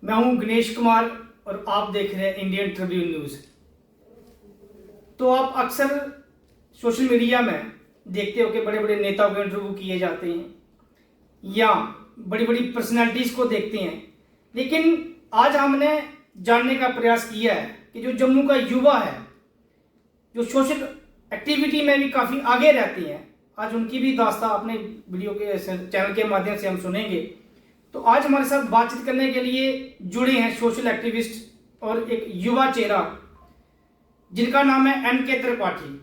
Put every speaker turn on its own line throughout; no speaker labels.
मैं हूं गणेश कुमार और आप देख रहे हैं इंडियन ट्रिब्यून न्यूज़। तो आप अक्सर सोशल मीडिया में देखते हो कि बड़े बड़े नेताओं के इंटरव्यू किए जाते हैं या बड़ी बड़ी पर्सनैलिटीज़ को देखते हैं, लेकिन आज हमने जानने का प्रयास किया है कि जो जम्मू का युवा है, जो सोशल एक्टिविटी में भी काफ़ी आगे रहते हैं, आज उनकी भी दास्तां अपने वीडियो के चैनल के माध्यम से हम सुनेंगे। तो आज हमारे साथ बातचीत करने के लिए जुड़े हैं सोशल एक्टिविस्ट और एक युवा चेहरा जिनका नाम है एनके त्रिपाठी,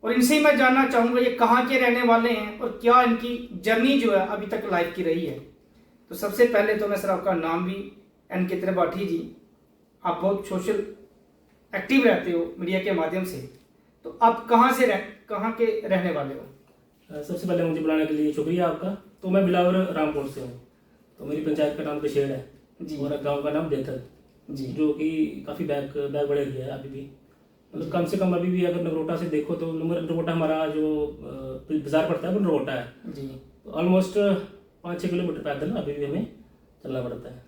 और इनसे मैं जानना चाहूँगा ये कहाँ के रहने वाले हैं और क्या इनकी जर्नी जो है अभी तक लाइफ की रही है। तो सबसे पहले तो मैं सर आपका नाम भी एनके त्रिपाठी जी, आप बहुत सोशल एक्टिव रहते हो मीडिया के माध्यम से, तो आप कहाँ के रहने वाले हो?
सबसे पहले मुझे बुलाने के लिए शुक्रिया आपका। तो मैं बिलावर रामपुर से हूँ, तो मेरी पंचायत का नाम कशेड़ है
जी,
और गांव का नाम देथल
जी,
जो कि काफ़ी बैक बड़े एरिया है अभी भी। मतलब कम से कम अभी भी अगर नगरोटा से देखो तो नगरोटा हमारा जो बाजार पड़ता है वो नगरोटा है
जी।
तो ऑलमोस्ट 5-6 किलोमीटर पैदल अभी भी हमें चलना पड़ता है।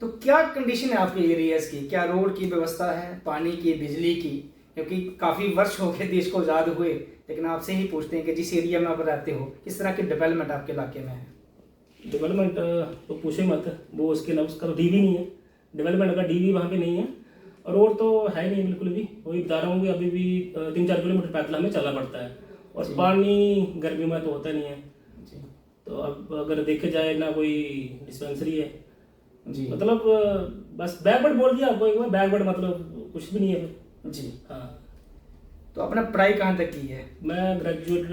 तो क्या कंडीशन है आपके एरियाज की? क्या रोड की व्यवस्था है, पानी की, बिजली की? क्योंकि काफ़ी वर्ष हो गए देश को आज़ाद हुए, लेकिन आपसे ही पूछते हैं कि जिस एरिया में आप रहते हो किस तरह की डेवलपमेंट आपके इलाके में है?
डेवलपमेंट तो पूछे मत, वो उसका तो डीवी नहीं है, डेवलपमेंट का डीवी वहाँ पे नहीं है और रोड तो है नहीं बिल्कुल भी। वही बता रहा हूँ कि अभी भी 3-4 किलोमीटर पैदल हमें चलना पड़ता है और पानी गर्मियों में तो होता नहीं है। तो अब अगर देखे जाए ना कोई डिस्पेंसरी है
जी,
मतलब बस बैकवर्ड बोल दिया आपको एक बार, बैकवर्ड मतलब कुछ भी नहीं है
जी।
हाँ।
तो आपने पढ़ाई कहाँ तक की है?
मैं ग्रेजुएट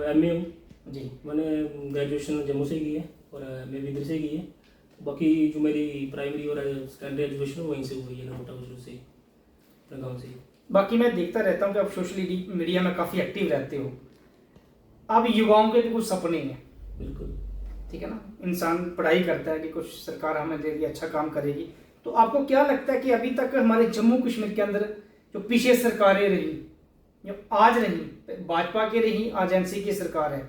एमए हूँ
जी,
मैंने ग्रेजुएशन जम्मू से की है और एमए भी इधर से की है। बाकी जो मेरी प्राइमरी और सेकेंडरी एजुकेशन वहीं से हुई है नगरोटा गुजरू से, अपने गाँव से।
बाकी मैं देखता रहता हूँ कि आप सोशल मीडिया में काफ़ी एक्टिव रहते हो। आप युवाओं के भी कुछ सपने हैं,
बिल्कुल
ठीक है ना? इंसान पढ़ाई करता है कि कुछ सरकार हमें दे दी, अच्छा काम करेगी। तो आपको क्या लगता है कि अभी तक हमारे जम्मू कश्मीर के अंदर जो पीछे सरकारें रही, जो आज रही, भाजपा की रही, आज एनसी की सरकार है,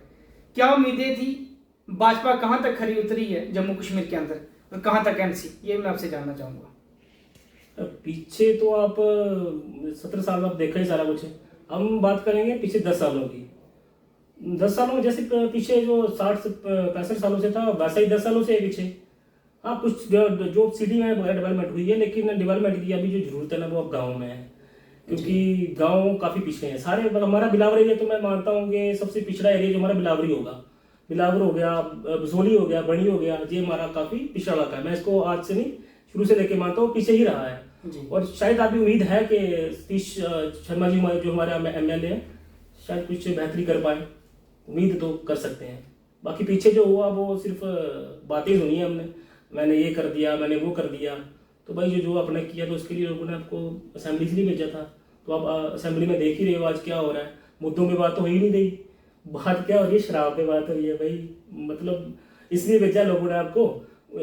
क्या उम्मीदें थी? भाजपा कहाँ तक खरी उतरी है जम्मू कश्मीर के अंदर और कहाँ तक एनसी, ये मैं आपसे जानना चाहूँगा।
पीछे तो आप 17 साल में आप देखा ही सारा कुछ है। हम बात करेंगे पीछे 10 सालों की। 10 सालों में जैसे पीछे जो 60 से 65 सालों से था वैसा ही 10 सालों से पीछे। हाँ कुछ जो सिटी में डेवलपमेंट हुई है, लेकिन डेवलपमेंट की अभी जो जरूरत है ना वो अब गाँव में है, क्योंकि गाँव काफ़ी पिछड़े हैं सारे। मतलब हमारा बिलावर एरिया तो मैं मानता हूँ कि सबसे पिछड़ा एरिया जो हमारा बिलावरी होगा, बिलावर हो गया, बसोली हो गया, बणी हो गया, ये हमारा काफ़ी पिछड़ा इलाका है। मैं इसको आज से नहीं शुरू से लेके मानता हूँ पीछे ही रहा है
जी,
और शायद अभी उम्मीद है कि सतीश शर्मा जी जो हमारे एमएलए हैं शायद कुछ बेहतरी कर पाए, उम्मीद तो कर सकते हैं। बाकी पीछे जो हुआ वो सिर्फ बातें सुनी है हमने, मैंने ये कर दिया, मैंने वो कर दिया। तो भाई जो आपने किया तो उसके लिए लोगों ने आपको असेंबली से नहीं भेजा था, तो आप असेंबली में देख ही रहे हो आज क्या हो रहा है। मुद्दों पे बात तो हो ही नहीं रही, बात क्या हो रही है, शराब पे बात हो रही है भाई। मतलब इसलिए भेजा लोगों ने आपको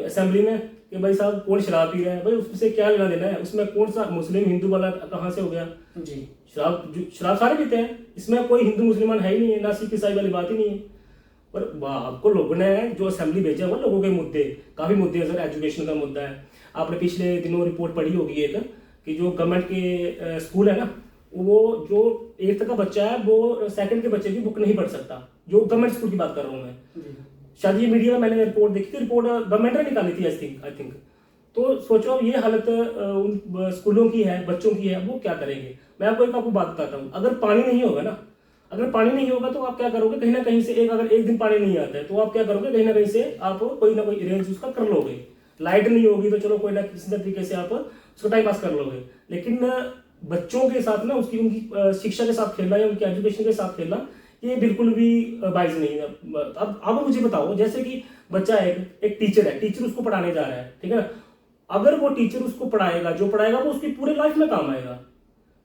असेंबली में कि भाई साहब कौन शराब पी रहा है, भाई उससे क्या लेना देना है, उसमें कौन सा मुस्लिम हिंदू वाला कहाँ से हो गया?
जी,
शराब सारे पीते हैं, इसमें कोई हिंदू मुसलमान है ही नहीं है, ना सिख ईसाई वाली बात ही नहीं है। पर आपको लोगों ने जो असेंबली भेजा वो लोगों के मुद्दे, काफ़ी मुद्दे हैं सर। एजुकेशन का मुद्दा है, आपने पिछले दिनों रिपोर्ट पढ़ी होगी एक कि जो गवर्नमेंट के स्कूल है ना, वो जो 8th का बच्चा है वो 2nd के बच्चे की बुक नहीं पढ़ सकता। जो गवर्नमेंट स्कूल की बात कर रहा हूँ मैं,
जी,
शायद ये मीडिया में मैंने रिपोर्ट देखी थी, रिपोर्ट गवर्नमेंट ने निकाली थी आई थिंक। तो सोचो ये हालत उन स्कूलों की है, बच्चों की है, वो क्या करेंगे? मैं आपको बात बताता हूँ, अगर पानी नहीं होगा ना, अगर पानी नहीं होगा तो आप क्या करोगे? कहीं ना कहीं से अगर एक दिन पानी नहीं आता है तो आप क्या करोगे? कहीं ना कहीं से आप कोई ना कोई अरेंज उसका कर लोगे। लाइट नहीं होगी तो चलो कोई ना किसी ना तरीके से आप उसको टाइम पास कर लोगे, लेकिन बच्चों के साथ ना उनकी शिक्षा के साथ खेलना या उनकी एजुकेशन के साथ खेलना ये बिल्कुल भी वाइज नहीं है। अब मुझे बताओ, जैसे कि बच्चा एक टीचर है, टीचर उसको पढ़ाने जा रहा है, ठीक है ना? अगर वो टीचर उसको पढ़ाएगा, जो पढ़ाएगा वो उसकी पूरे लाइफ में काम आएगा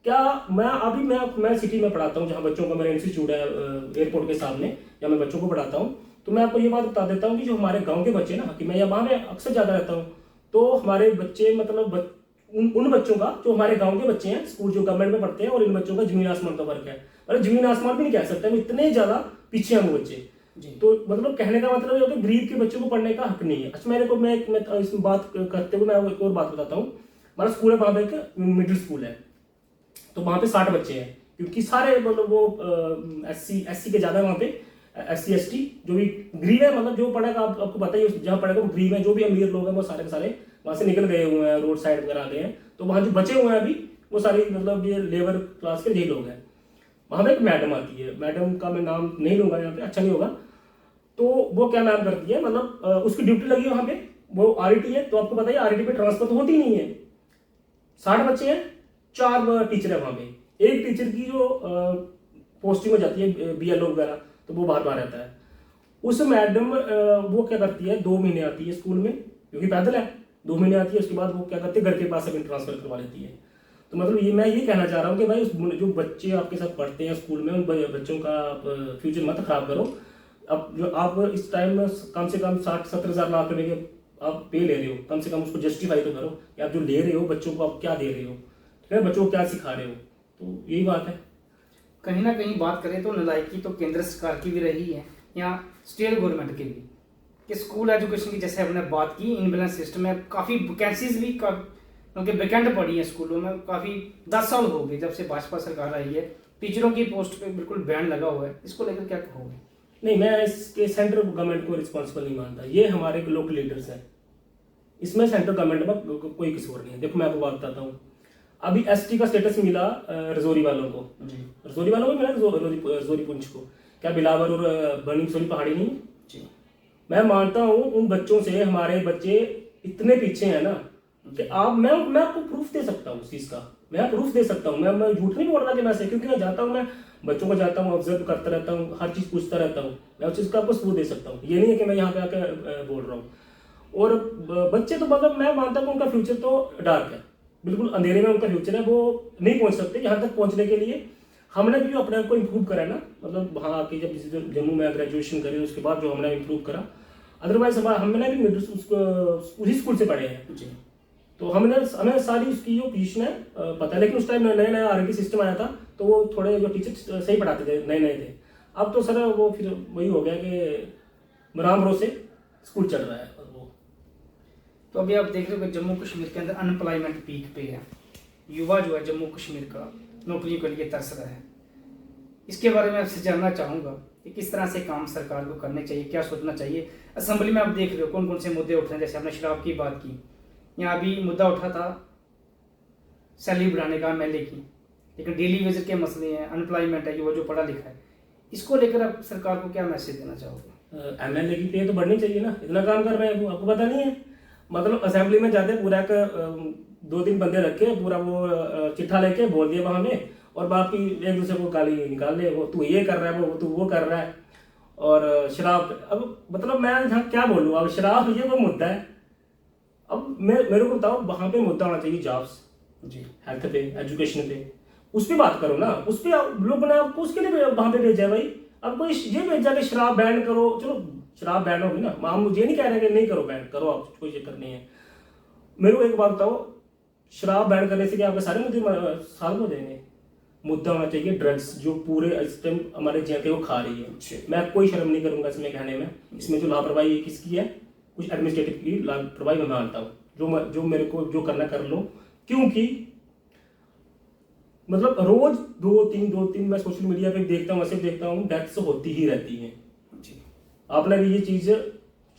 क्या? मैं सिटी में पढ़ाता हूँ जहाँ बच्चों का मेरा इंस्टीट्यूट है एयरपोर्ट के सामने, जहाँ मैं बच्चों को पढ़ाता हूँ। तो मैं आपको ये बात बता देता हूँ कि जो हमारे गाँव के बच्चे ना, कि मैं वहाँ में अक्सर ज़्यादा रहता हूँ, तो हमारे बच्चे मतलब उन बच्चों का, जो हमारे गांव के बच्चे हैं स्कूल जो गवर्नमेंट में पढ़ते हैं, और इन बच्चों का जमीन आसमान का फर्क है। मतलब जमीन आसमान भी नहीं कह सकते, इतने ज्यादा पीछे हैं वो बच्चे।
जी।
तो मतलब कहने का मतलब ये है कि गरीब के बच्चों को पढ़ने का हक नहीं है। अच्छा मेरे को मैं इसमें बात करते हुए मैं एक और बात बताता हूँ। हमारा स्कूल है, वहाँ पे एक मिडिल स्कूल है, तो वहाँ पे 60 बच्चे हैं, क्योंकि सारे मतलब वो एससी के ज़्यादा है वहाँ पे, SC ST जो भी गरीब है, मतलब जो पढ़ेगा आपको पता ही है, जहाँ पढ़ेगा वो गरीब है, जो भी अमीर लोग हैं वो सारे के सारे वहाँ से निकल गए हुए हैं, रोड साइड वगैरह आ गए हैं। तो वहाँ जो बचे हुए हैं अभी वो सारे मतलब ये लेबर क्लास के यही लोग हैं। वहाँ पे एक मैडम आती है, मैडम का मैं नाम नहीं लूँगा यहाँ पे, अच्छा नहीं होगा। तो वो क्या मैम करती है, मतलब उसकी ड्यूटी लगी है वहाँ पे, वो RET है, तो आपको पता है RET पे ट्रांसफर तो होती ही नहीं है। 60 बच्चे हैं, 4 टीचर है वहाँ पे, एक टीचर की जो पोस्टिंग हो जाती है BLO वगैरह, तो वो बाहर रहता है। उस मैडम वो क्या करती है, 2 महीने आती है स्कूल में, क्योंकि पैदल है, 2 महीने आती है, उसके बाद वो क्या करती है घर के पास अपनी ट्रांसफर करवा लेती है। तो मतलब ये मैं ये कहना चाह रहा हूँ कि भाई जो बच्चे आपके साथ पढ़ते हैं स्कूल में, उन बच्चों का फ्यूचर मत खराब करो। अब जो आप इस टाइम में कम से कम 60-70 हज़ार लाख रुपए के आप पे ले रहे हो, कम से कम उसको जस्टिफाई तो करो कि आप जो ले रहे हो बच्चों को आप क्या दे रहे हो, ठीक है, बच्चों को क्या सिखा रहे हो। तो यही बात है।
कहीं ना कहीं बात करें तो नालायकी तो केंद्र सरकार की भी रही है या स्टेट गवर्नमेंट की भी, कि स्कूल एजुकेशन की जैसे हमने बात की, इनबैलेंस सिस्टम में काफ़ी वैकेंसीज भी क्योंकि वैकेंट पड़ी है स्कूलों में, काफ़ी 10 साल हो गए जब से भाजपा सरकार आई है, टीचरों की पोस्ट पे बिल्कुल बैन लगा हुआ है, इसको लेकर क्या कहोगे?
नहीं, मैं इसके सेंट्रल गवर्नमेंट को रिस्पॉन्सिबल नहीं मानता, ये हमारे लोकल लीडर्स हैं, इसमें सेंट्रल गवर्नमेंट में कोई कसूर नहीं है। देखो मैं आपको बात बताता हूँ, अभी ST का स्टेटस मिला रजौरी वालों को, रजौरी वालों को मिला, रजौरी पुंछ को, क्या बिलावर और बनी सोनी पहाड़ी नहीं
जी।
मैं मानता हूँ उन बच्चों से हमारे बच्चे इतने पीछे हैं ना कि आप मैं आपको प्रूफ दे सकता हूँ उस चीज़ का, मैं प्रूफ दे सकता हूँ, मैं झूठ नहीं बोल रहा कि मैं से, क्योंकि मैं जाता हूँ, मैं बच्चों को जाता हूँ, ऑब्जर्व करता रहता हूँ, हर चीज़ पूछता रहता हूँ, मैं उस चीज़ का आपको सबूत दे सकता हूँ। ये नहीं है कि मैं यहाँ पे आके बोल रहा हूँ। और बच्चे तो मतलब मैं मानता हूँ उनका फ्यूचर तो डार्क है, बिल्कुल अंधेरे में उनका फ्यूचर है, वो नहीं पहुँच सकते। यहाँ तक पहुँचने के लिए हमने भी जो अपने आप को इम्प्रूव करा है ना, मतलब वहाँ आके जब जम्मू में ग्रेजुएशन करी उसके बाद जो हमने इम्प्रूव करा, अदरवाइज हमने भी उसी स्कूल से पढ़े हैं जी। तो हमें सारी उसकी जो पोजीशन है पता है, लेकिन उस टाइम नया नया RET सिस्टम आया था, तो वो थोड़े जो टीचर सही पढ़ाते थे, नए नए थे। अब तो सर वो फिर वही हो गया कि राम भरोसे स्कूल चल रहा है वो।
तो अभी आप देख रहे हो कि जम्मू कश्मीर के अंदर अनएम्प्लॉयमेंट पीक पे है, युवा जो है जम्मू कश्मीर का नौकरियों के लिए तरस रहा है। इसके बारे में आपसे जानना चाहूँगा कि किस तरह से काम सरकार को करने चाहिए, क्या सोचना चाहिए। असेंबली में आप देख रहे हो कौन कौन से मुद्दे उठ रहे हैं, जैसे आपने शराब की बात की, यहाँ अभी मुद्दा उठा था सैलरी बढ़ाने का MLA की, लेकिन डेली वेज के मसले हैं, अनएम्प्लॉयमेंट है, युवा जो पढ़ा लिखा है, इसको लेकर आप सरकार को क्या मैसेज देना चाहोगे?
MLA की पे तो बढ़नी चाहिए ना, इतना काम कर रहे हैं, आपको पता नहीं है। मतलब असेंबली में जाते पूरा 2-3 बंदे रखे, पूरा वो चिट्ठा लेके बोल दिया वहाँ में, और बाकी एक दूसरे को गाली निकाल ले, वो तू ये कर रहा है, वो तू वो कर रहा है। और शराब, अब मतलब मैं यहाँ क्या बोलूँ, अब शराब ये वो मुद्दा है। अब मेरे को बताओ, वहाँ पे मुद्दा होना चाहिए जॉब्स जी, हेल्थ पे, एजुकेशन पे, उस पर बात करो ना, उस पर लोग ने आपको उसके लिए वहाँ पे भेजा है भाई। अब कोई ये भेजा कि शराब बैन करो, चलो शराब बैन होगी ना, हम मुझे नहीं कह रहे कि नहीं करो, बैन करो, आप कोई चक्कर नहीं है। मेरे को एक बात बताओ, शराब बैन करने से क्या आपके सारे मुद्दे सॉल्व हो जाएंगे? मुद्दा होना चाहिए ड्रग्स, जो पूरे इस टाइम हमारे जनता को खा रही है। मैं कोई शर्म नहीं करूंगा इसमें कहने में, इसमें जो लापरवाही किसकी है, कुछ एडमिनिस्ट्रेटिव की लापरवाही मैं मानता हूँ। जो मेरे को जो करना कर लो, क्योंकि मतलब रोज 2-3 मैं सोशल मीडिया पे देखता हूँ, ऐसे देखता हूँ, डेथ्स होती ही रहती हैं। आपने भी ये चीज़,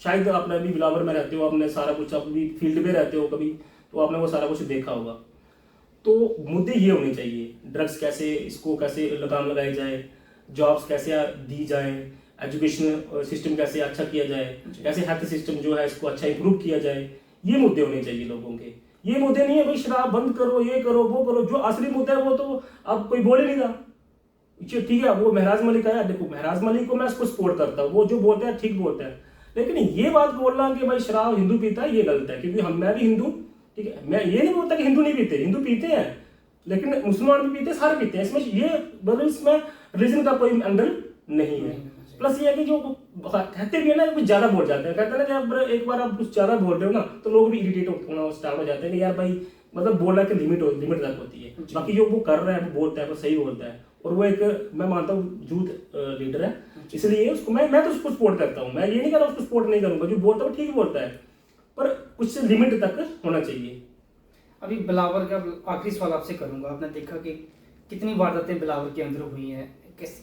शायद आपने भी बिलावर में रहते हो, आपने सारा कुछ, आप भी फील्ड में रहते हो कभी, तो आपने वो सारा कुछ देखा होगा। तो मुद्दे ये होने चाहिए, ड्रग्स कैसे, इसको कैसे लगाम लगाई जाए, जॉब्स कैसे दी जाए, एजुकेशन सिस्टम कैसे अच्छा किया जाए, कैसे हेल्थ सिस्टम जो है इसको अच्छा इंप्रूव किया जाए, ये मुद्दे होने चाहिए लोगों के। ये मुद्दे नहीं है भाई शराब बंद करो, ये करो, वो करो। जो असली मुद्दा है वो तो अब कोई बोल ही नहीं रहा। ठीक है, वो महराज मलिक आया, देखो महराज मलिक को मैं उसको सपोर्ट करता हूँ, वो जो बोलता है ठीक बोलता है, लेकिन ये बात बोलना कि भाई शराब हिंदू पीता है, ये गलत है। क्योंकि मैं भी हिंदू, ठीक है, मैं ये नहीं बोलता कि हिंदू नहीं पीते, हिंदू पीते हैं, लेकिन मुसलमान भी पीते हैं, सारे पीते हैं। इसमें ये मतलब इसमें रिलीजन का कोई एंगल नहीं है। प्लस ये है कि जो कहते भी है ना, कुछ ज्यादा बोल जाते हैं, कहते हैं ना कि अब एक बार आप कुछ ज्यादा बोल रहे हो ना, तो लोग भी इरिटेट होना स्टार्ट हो जाते हैं कि यार भाई मतलब बोलना की लिमिट तक होती है। बाकी जो वो कर रहा है, वो बोलता है, वो सही बोलता है, और वो एक मैं मानता हूँ यूथ लीडर है, इसलिए उसको मैं तो उसको सपोर्ट करता हूँ। मैं ये नहीं कह रहा उसको सपोर्ट नहीं करूंगा, जो बोलता है वो ठीक बोलता है, पर कुछ लिमिट तक होना चाहिए।
अभी बिलावर का आखिरी सवाल आपसे करूंगा। आपने देखा कि कितनी वारदातें बिलावर के अंदर हुई हैं,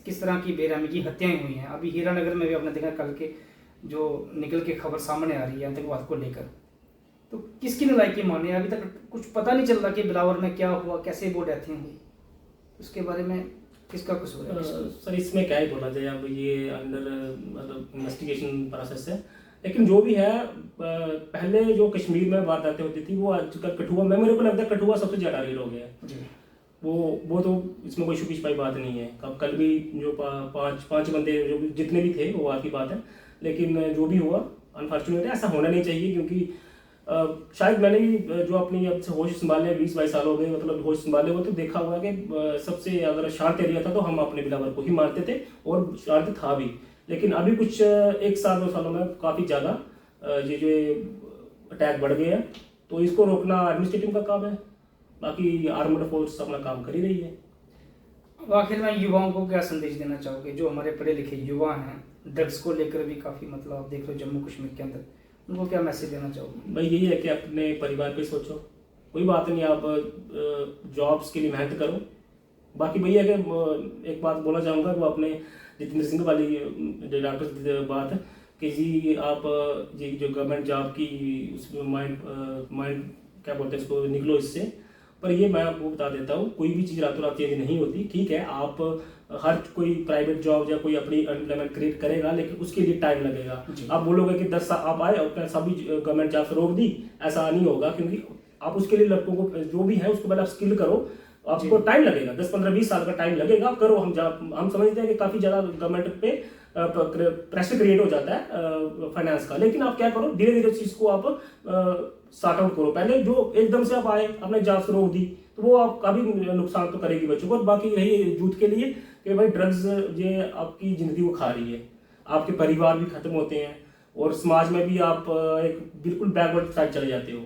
किस तरह की बेरहमी की हत्याएं हुई हैं। अभी हीरानगर में भी आपने देखा कल के जो निकल के खबर सामने आ रही है आतंकवाद को लेकर, तो किसकी नलायकी माने? अभी तक कुछ पता नहीं चल रहा कि बिलावर में क्या हुआ, कैसे वो डेथें हुई, उसके बारे में किसका कसूर है?
सर इसमें क्या ही बोला जाए, अब ये अंडर मतलब इन्वेस्टिगेशन प्रोसेस है, लेकिन जो भी है पहले जो कश्मीर में वारदातें होती थी वो आजकल कठुआ में, मेरे को लगता है कठुआ सबसे ज़्यादा रेल हो गया है। वो तो इसमें कोई शुकी छुपाई बात नहीं है। अब कल भी जो पांच बंदे जो भी जितने भी थे वो बात की बात है, लेकिन जो भी हुआ अनफॉर्चुनेट है, ऐसा होना नहीं चाहिए। क्योंकि शायद मैंने भी जो अपनी अब से होश संभाले 20-22 साल हो गए, मतलब होश संभाले हुए, तो देखा हुआ कि सबसे अगर शांत एरिया था तो हम अपने बिलावर को ही मारते थे, और शांत था भी। लेकिन अभी कुछ 1 साल 2 सालों में काफ़ी ज़्यादा ये जो अटैक बढ़ गए हैं, तो इसको रोकना एडमिनिस्ट्रेटिव का काम है, बाकी आर्मड फोर्स अपना काम कर ही रही है।
आखिर में युवाओं को क्या संदेश देना चाहोगे, जो हमारे पढ़े लिखे युवा हैं, ड्रग्स को लेकर भी काफ़ी मतलब आप देख रहे हो जम्मू कश्मीर के अंदर, उनको क्या मैसेज देना चाहोगे?
भाई यही है कि अपने परिवार पे सोचो, कोई बात नहीं, आप जॉब्स के लिए मेहनत करो। बाकी भैया कि एक बात बोलना चाहूँगा, वो अपने जितेंद्र सिंह वाली डॉक्टर बात है कि जी आप जी जो गवर्नमेंट जॉब की उसमें माइंड क्या बोलते हैं इसको, निकलो इससे। पर ये मैं आपको बता देता हूँ, कोई भी चीज़ रातों रात चेंज नहीं होती। ठीक है, आप हर कोई प्राइवेट जॉब या कोई अपनी एम्प्लॉयमेंट क्रिएट करेगा, लेकिन उसके लिए टाइम लगेगा। आप बोलोगे कि 10 साल आप आए और सभी गवर्नमेंट जॉब से रोक दी, ऐसा नहीं होगा। क्योंकि आप उसके लिए लड़कों को जो भी है उसको पहले आप स्किल करो, आपको टाइम लगेगा, 10-15-20 साल का टाइम लगेगा। आप करो, हम समझते हैं कि काफ़ी ज़्यादा गवर्नमेंट पे प्रेशर क्रिएट हो जाता है फाइनेंस का, लेकिन आप क्या करो, धीरे धीरे चीज़ को आप सॉर्ट आउट करो। पहले जो एकदम से आप आए अपने जॉब से रोक दी, तो वो आप काफ़ी नुकसान तो करेगी बच्चों को। बाकी रही यूथ के लिए कि भाई ड्रग्स ये आपकी ज़िंदगी को खा रही है, आपके परिवार भी खत्म होते हैं, और समाज में भी आप एक बिल्कुल बैकवर्ड साइड चले जाते हो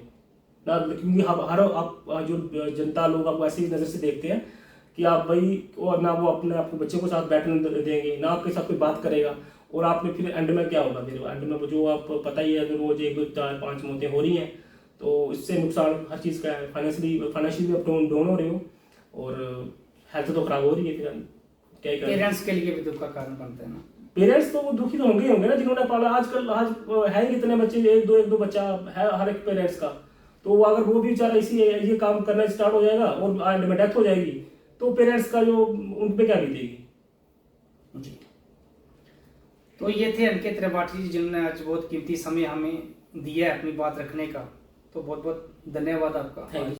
ना। क्योंकि हर आप जो जनता लोग आपको ऐसी नज़र से देखते हैं कि आप भाई, और ना वो अपने आपको बच्चे को साथ बैठने देंगे, ना आपके साथ कोई बात करेगा, और आपने फिर एंड में क्या होगा, फिर एंड में जो आप पता ही है, अगर रोज 1, 2, 4, 5 मौतें हो रही हैं, तो इससे नुकसान हर चीज़ का है। फाइनेंशियली आप डाउन हो रहे हो, और हेल्थ तो खराब हो रही है। फिर क्या करें?
पेरेंट्स के लिए भी दुख का कारण बनता है ना।
पेरेंट्स तो वो दुखी तो होंगे ना, जिन्होंने पाला। आज है कितने बच्चे, एक दो बच्चा है हर एक पेरेंट्स का, तो वो अगर वो भी बेचारा इसी ये काम करना स्टार्ट हो जाएगा और एंड में डेथ हो जाएगी, तो पेरेंट्स का जो उन पे क्या बीतेगी
जी। तो ये थे अंकित त्रिपाठी जी, जिन्होंने आज बहुत कीमती समय हमें दिया है अपनी बात रखने का। तो बहुत बहुत धन्यवाद आपका।
Thank you.